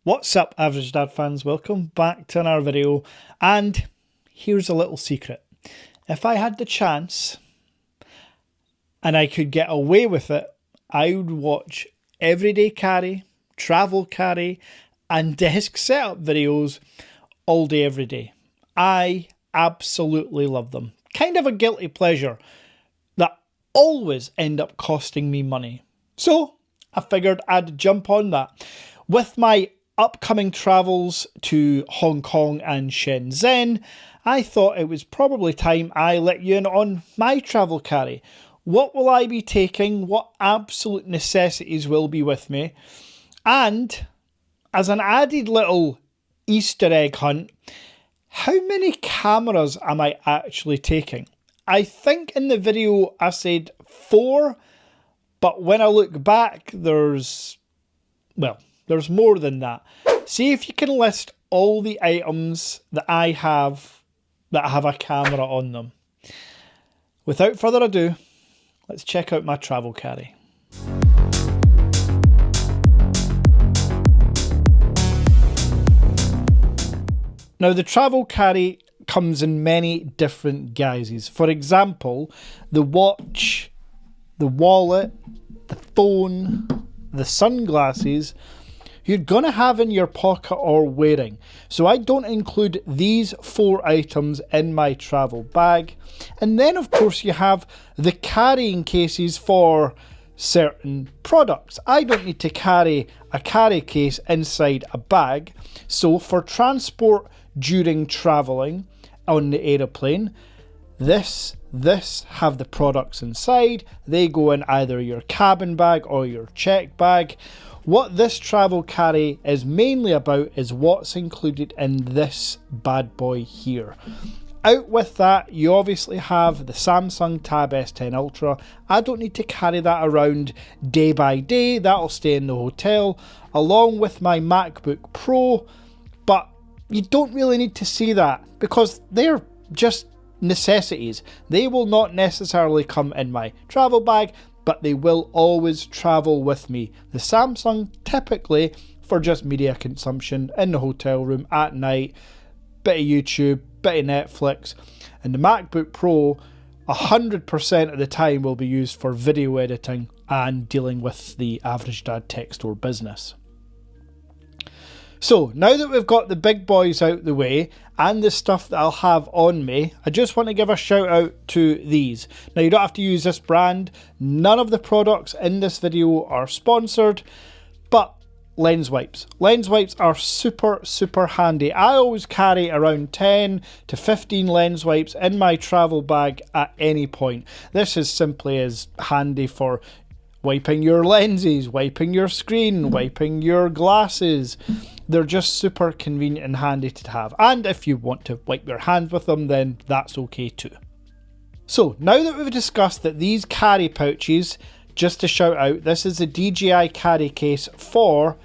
What's up, Average Dad fans? Welcome back to another video, and here's a little secret. If I had the chance and I could get away with it, I would watch everyday carry, travel carry and desk setup videos all day every day. I absolutely love them. Kind of a guilty pleasure that always end up costing me money. So I figured I'd jump on that. With my upcoming travels to Hong Kong and Shenzhen, I thought it was probably time I let you in on my travel carry. What will I be taking? What absolute necessities will be with me? And as an added little Easter egg hunt, how many cameras am I actually taking? I think in the video I said 4, but when I look back, there's more than that. See if you can list all the items that I have that have a camera on them. Without further ado, let's check out my travel carry. Now, the travel carry comes in many different guises. For example, the watch, the wallet, the phone, the sunglasses, you're going to have in your pocket or wearing. So I don't include these 4 items in my travel bag. And then of course you have the carrying cases for certain products. I don't need to carry a carry case inside a bag. So for transport during traveling on the aeroplane, this have the products inside. They go in either your cabin bag or your check bag. What this travel carry is mainly about is what's included in this bad boy here. Out with that, you obviously have the Samsung Tab S10 Ultra. I don't need to carry that around day by day. That'll stay in the hotel, along with my MacBook Pro. But you don't really need to see that because they're just necessities. They will not necessarily come in my travel bag, but they will always travel with me. The Samsung typically for just media consumption in the hotel room at night, bit of YouTube, bit of Netflix, and the MacBook Pro 100% of the time will be used for video editing and dealing with the Average Dad Tech Store business. So now that we've got the big boys out the way and the stuff that I'll have on me, I just want to give a shout out to these. Now you don't have to use this brand. None of the products in this video are sponsored, but lens wipes. Lens wipes are super handy. I always carry around 10 to 15 lens wipes in my travel bag at any point. This is simply as handy for wiping your lenses, wiping your screen, wiping your glasses. They're just super convenient and handy to have. And if you want to wipe your hands with them, then that's okay too. So now that we've discussed that these carry pouches, just to shout out, this is a DJI carry case for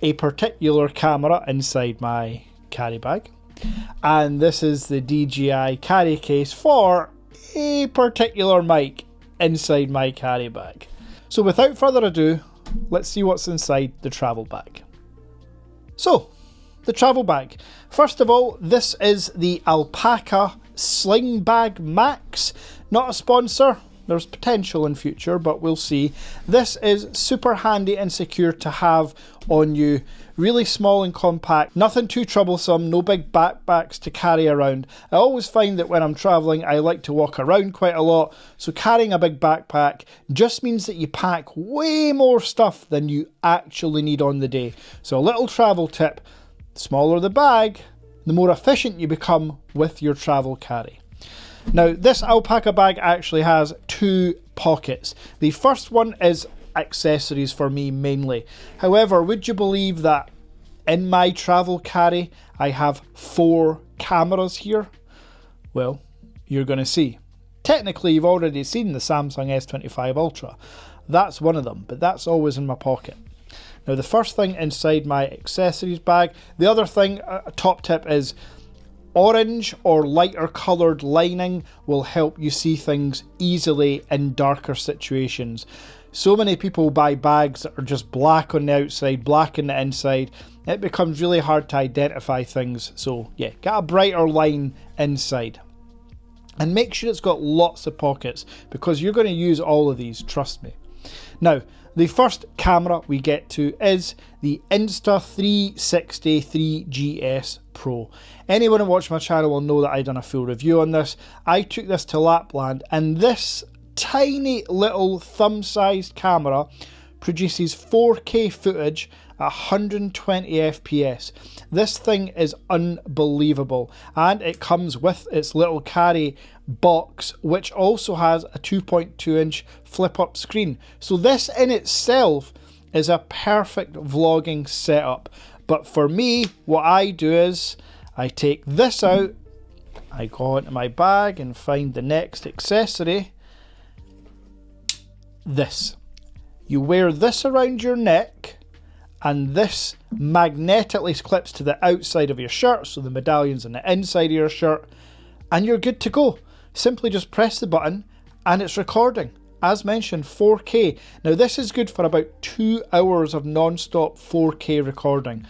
a particular camera inside my carry bag. And this is the DJI carry case for a particular mic inside my carry bag. So without further ado, let's see what's inside the travel bag. So, the travel bag. First of all, this is the Alpaca Sling Bag Max. Not a sponsor. There's potential in future, but we'll see. This is super handy and secure to have on you. Really small and compact. Nothing too troublesome. No big backpacks to carry around. I always find that when I'm traveling, I like to walk around quite a lot. So carrying a big backpack just means that you pack way more stuff than you actually need on the day. So a little travel tip. The smaller the bag, the more efficient you become with your travel carry. Now, this Alpaca bag actually has 2 pockets. The first one is accessories for me mainly. However, would you believe that in my travel carry, I have 4 cameras here? Well, you're going to see. Technically, you've already seen the Samsung S25 Ultra. That's one of them, but that's always in my pocket. Now, the first thing inside my accessories bag, the other thing, a top tip is orange or lighter coloured lining will help you see things easily in darker situations. So many people buy bags that are just black on the outside, black on the inside. It becomes really hard to identify things. So yeah, get a brighter line inside. And make sure it's got lots of pockets, because you're going to use all of these, trust me. Now, the first camera we get to is the Insta360 3GS Pro. Anyone who watched my channel will know that I've done a full review on this. I took this to Lapland, and this tiny little thumb-sized camera produces 4K footage at 120 FPS. This thing is unbelievable, and it comes with its little carry box, which also has a 2.2 inch flip up screen. So this in itself is a perfect vlogging setup. But for me, what I do is I take this out, I go into my bag and find the next accessory. This. You wear this around your neck, and this magnetically clips to the outside of your shirt, so the medallion's on the inside of your shirt, and you're good to go. Simply just press the button and it's recording. As mentioned, 4K. Now this is good for about 2 hours of non-stop 4K recording.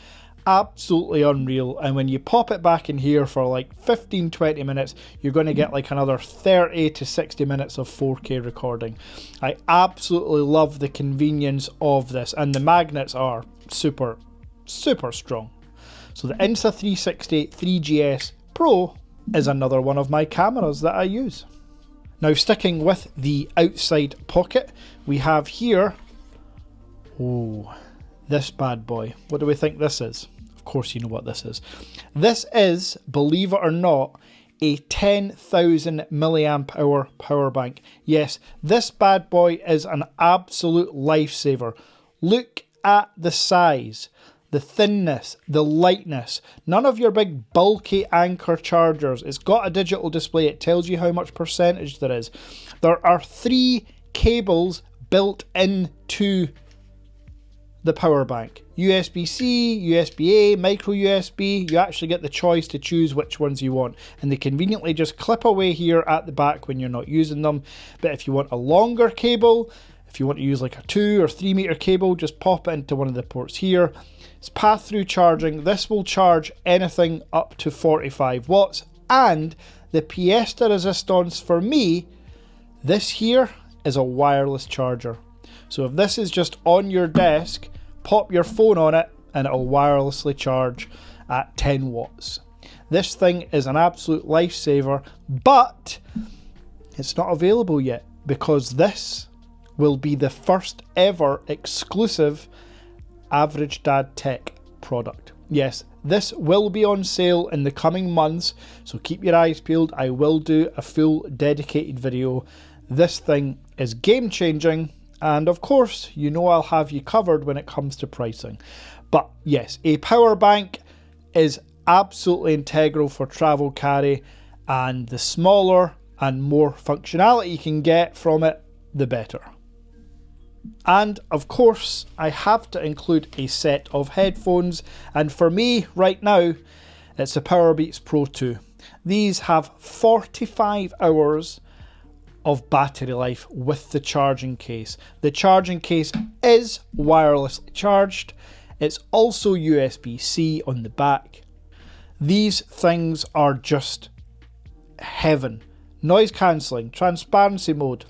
Absolutely unreal. And when you pop it back in here for like 15-20 minutes, you're going to get like another 30 to 60 minutes of 4K recording. I absolutely love the convenience of this, and the magnets are super strong. So the Insta360 3GS Pro is another one of my cameras that I use. Now, sticking with the outside pocket, we have here, oh, this bad boy. What do we think this is? Of course you know what this is. This is, believe it or not, a 10,000 milliamp hour power bank. Yes, this bad boy is an absolute lifesaver. Look at the size, the thinness, the lightness. None of your big bulky Anker chargers. It's got a digital display. It tells you how much percentage there is. There are 3 cables built into the power bank. USB-C, USB-A, micro USB. You actually get the choice to choose which ones you want. And they conveniently just clip away here at the back when you're not using them. But if you want a longer cable, if you want to use like a 2 or 3 meter cable, just pop it into one of the ports here. It's pass-through charging. This will charge anything up to 45 watts. And the pièce de résistance for me, this here is a wireless charger. So if this is just on your desk, pop your phone on it and it'll wirelessly charge at 10 watts. This thing is an absolute lifesaver, but it's not available yet because this will be the first ever exclusive Average Dad Tech product. Yes, this will be on sale in the coming months, so keep your eyes peeled. I will do a full dedicated video. This thing is game changing, and of course, you know I'll have you covered when it comes to pricing. But yes, a power bank is absolutely integral for travel carry, and the smaller and more functionality you can get from it, the better. And of course, I have to include a set of headphones, and for me right now, it's the Powerbeats Pro 2. These have 45 hours of battery life with the charging case. The charging case is wirelessly charged. It's also USB-C on the back. These things are just heaven. Noise cancelling, transparency mode,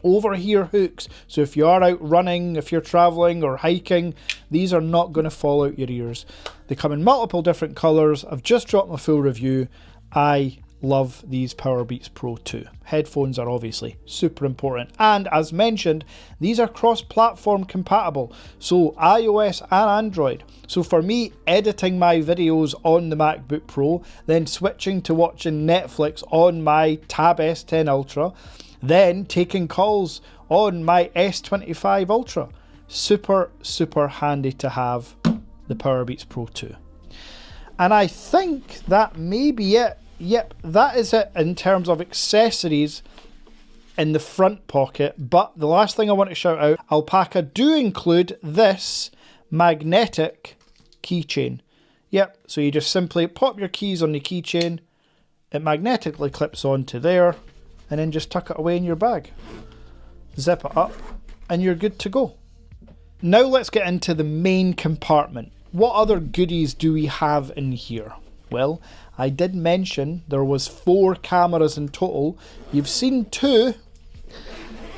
over-ear hooks, so if you are out running, if you're travelling or hiking, these are not going to fall out your ears. They come in multiple different colours. I've just dropped my full review. I love these Powerbeats Pro 2. Headphones are obviously super important, and as mentioned, these are cross-platform compatible, so iOS and Android. So for me, editing my videos on the MacBook Pro, then switching to watching Netflix on my Tab S10 Ultra, then taking calls on my S25 Ultra. Super handy to have the Powerbeats Pro 2. And I think that may be it. Yep, that is it in terms of accessories in the front pocket. But the last thing I want to shout out, Alpaca do include this magnetic keychain. Yep, so you just simply pop your keys on the keychain, it magnetically clips onto there, and then just tuck it away in your bag. Zip it up, and you're good to go. Now let's get into the main compartment. What other goodies do we have in here? Well, I did mention there was 4 cameras in total. You've seen 2.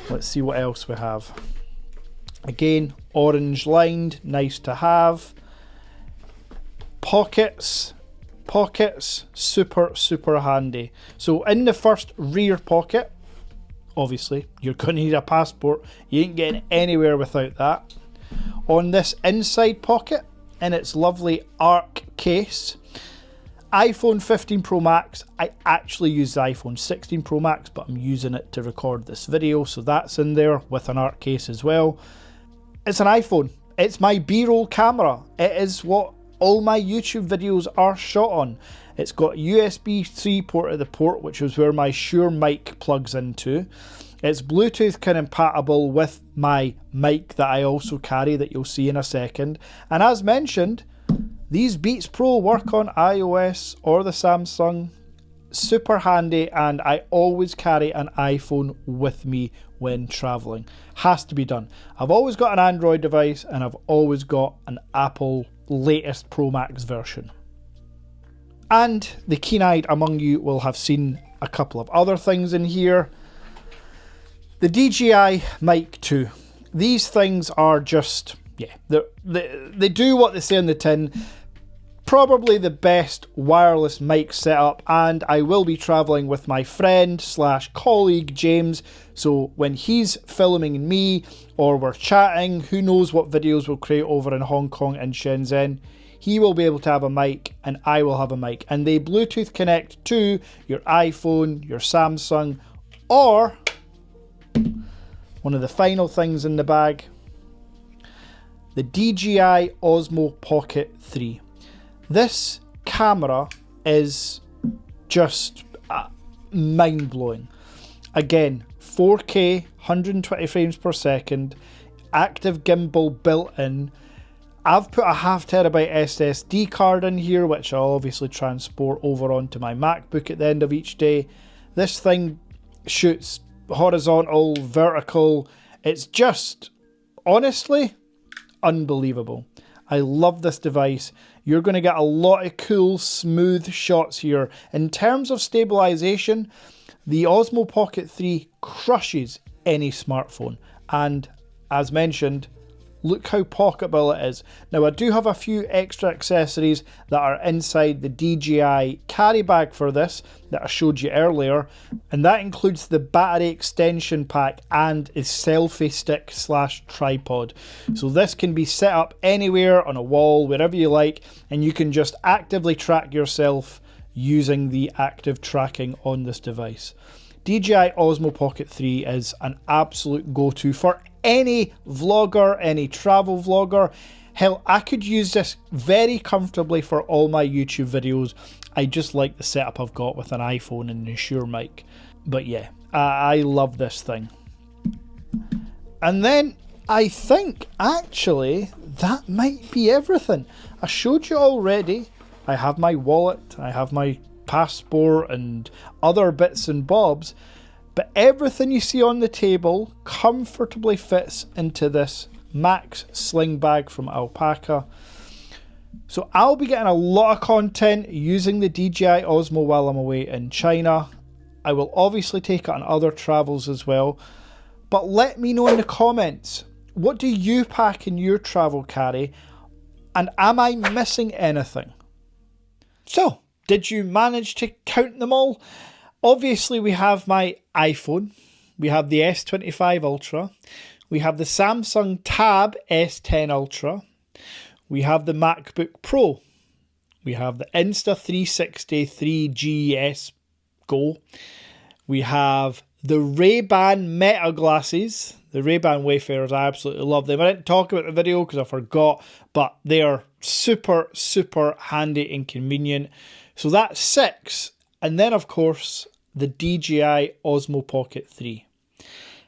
Let's see what else we have. Again, orange lined, nice to have. Pockets, super handy. So in the first rear pocket, obviously you're going to need a passport. You ain't getting anywhere without that. On this inside pocket, in its lovely arc case, iPhone 15 Pro Max. I actually use the iPhone 16 Pro Max, but I'm using it to record this video, so that's in there with an arc case as well. It's an iPhone. It's my B-roll camera. It is what all my YouTube videos are shot on. It's got USB-C port at the port, which is where my Shure mic plugs into. It's Bluetooth compatible with my mic that I also carry, that you'll see in a second. And as mentioned, these Beats Pro work on iOS or the Samsung. Super handy, and I always carry an iPhone with me when traveling. Has to be done. I've always got an Android device, and I've always got an Apple latest Pro Max version. And the keen-eyed among you will have seen a couple of other things in here. The DJI Mic 2. These things are just, yeah, they do what they say on the tin. Probably the best wireless mic setup, and I will be traveling with my friend / colleague James, so when he's filming me or we're chatting, who knows what videos we'll create over in Hong Kong and Shenzhen, he will be able to have a mic and I will have a mic, and they Bluetooth connect to your iPhone, your Samsung, or one of the final things in the bag, the DJI Osmo Pocket 3. This camera is just mind-blowing. Again, 4K, 120 frames per second, active gimbal built in. I've put a 1/2 terabyte SSD card in here, which I'll obviously transport over onto my MacBook at the end of each day. This thing shoots horizontal, vertical. It's just, honestly, unbelievable. I love this device. You're going to get a lot of cool, smooth shots here. In terms of stabilization, the Osmo Pocket 3 crushes any smartphone. And as mentioned, look how pocketable it is. Now, I do have a few extra accessories that are inside the DJI carry bag for this that I showed you earlier, and that includes the battery extension pack and a selfie stick / tripod. So this can be set up anywhere on a wall, wherever you like, and you can just actively track yourself using the active tracking on this device. DJI Osmo Pocket 3 is an absolute go-to for any vlogger, any travel vlogger. Hell, I could use this very comfortably for all my YouTube videos. I just like the setup I've got with an iPhone and a Shure mic. But yeah, I love this thing. And then I think actually that might be everything. I showed you already. I have my wallet, I have my passport and other bits and bobs, but everything you see on the table comfortably fits into this Max sling bag from Alpaca. So I'll be getting a lot of content using the DJI Osmo while I'm away in China. I will obviously take it on other travels as well, but let me know in the comments, what do you pack in your travel carry, and am I missing anything? So, did you manage to count them all? Obviously, we have my iPhone, we have the S25 Ultra, we have the Samsung Tab S10 Ultra, we have the MacBook Pro, we have the Insta360 3GS Go, we have the Ray-Ban Meta glasses, the Ray-Ban Wayfarers. I absolutely love them. I didn't talk about the video because I forgot, but they are super, super handy and convenient. So that's 6. And then, of course, the DJI Osmo Pocket 3.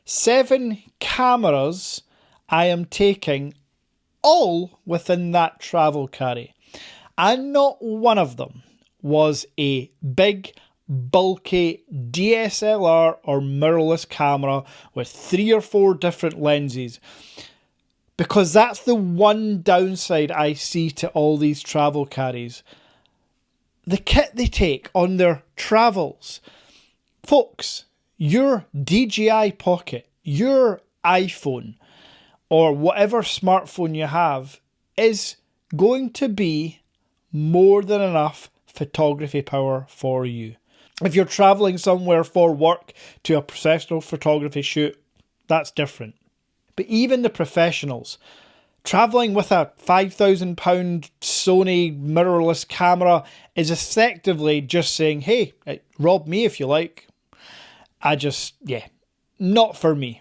7 cameras I am taking, all within that travel carry. And not one of them was a big bulky DSLR or mirrorless camera with 3 or 4 different lenses. Because that's the one downside I see to all these travel carries. The kit they take on their travels. Folks, your DJI Pocket, your iPhone, or whatever smartphone you have is going to be more than enough photography power for you. If you're traveling somewhere for work to a professional photography shoot, that's different. But even the professionals, traveling with a £5,000 Sony mirrorless camera is effectively just saying, hey, rob me if you like. Not for me.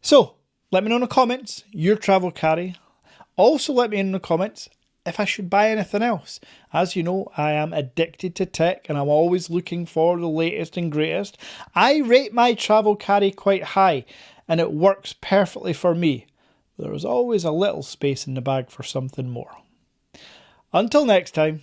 So, let me know in the comments your travel carry. Also let me know in the comments if I should buy anything else. As you know, I am addicted to tech and I'm always looking for the latest and greatest. I rate my travel carry quite high and it works perfectly for me. There is always a little space in the bag for something more. Until next time.